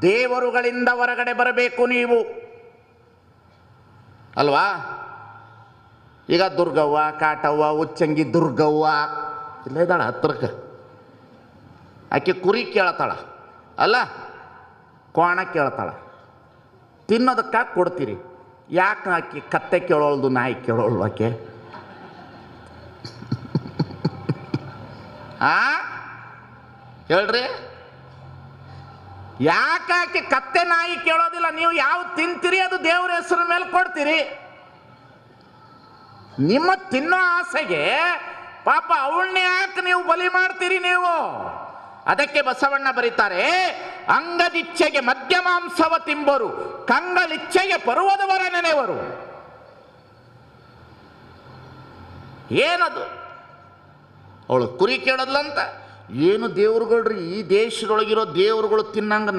ದೇವರುಗಳಿಂದ ಹೊರಗಡೆ ಬರಬೇಕು ನೀವು ಅಲ್ವಾ. ಈಗ ದುರ್ಗವ್ವ, ಕಾಟವ್ವ, ಉಚ್ಚಂಗಿ ದುರ್ಗವ್ವ ಇಲ್ಲೇ ಇದ್ದಾಳ ಹತ್ರಕ್ಕೆ. ಆಕೆ ಕುರಿ ಕೇಳ್ತಾಳ ಅಲ್ಲ, ಕೋಣ ಕೇಳ್ತಾಳ. ತಿನ್ನೋದಕ್ಕಾಗಿ ಕೊಡ್ತೀರಿ. ಯಾಕೆ ಆಕೆ ಕತ್ತೆ ಕೇಳೋಳ್ದು, ನಾಯಿ ಕೇಳೋಳ್ದು ಆಕೆ? ಹೇಳ್ರಿ, ಯಾಕೆ ಕತ್ತೆ ನಾಯಿ ಕೇಳೋದಿಲ್ಲ? ನೀವು ಯಾವ ತಿಂತೀರಿ ಅದು ದೇವ್ರ ಹೆಸರು ಮೇಲೆ ಕೊಡ್ತೀರಿ. ನಿಮ್ಮ ತಿನ್ನೋ ಆಸೆಗೆ ಪಾಪ ಅವಳನ್ನೇ ಯಾಕೆ ನೀವು ಬಲಿ ಮಾಡ್ತೀರಿ ನೀವು? ಅದಕ್ಕೆ ಬಸವಣ್ಣ ಬರೀತಾರೆ, ಅಂಗದಿಚ್ಛೆಗೆ ಮದ್ಯ ಮಾಂಸವ ತಿಂಬರು, ಕಂಗಳಿಚ್ಛೆಗೆ ಪರುವದವರ ನೆನೆವರು. ಏನದು? ಅವಳು ಕುರಿ ಕೇಳೋದ್ಲಂತ. ಏನು ದೇವ್ರುಗಳ್ರಿ, ಈ ದೇಶದೊಳಗಿರೋ ದೇವ್ರುಗಳು ತಿನ್ನಂಗೆ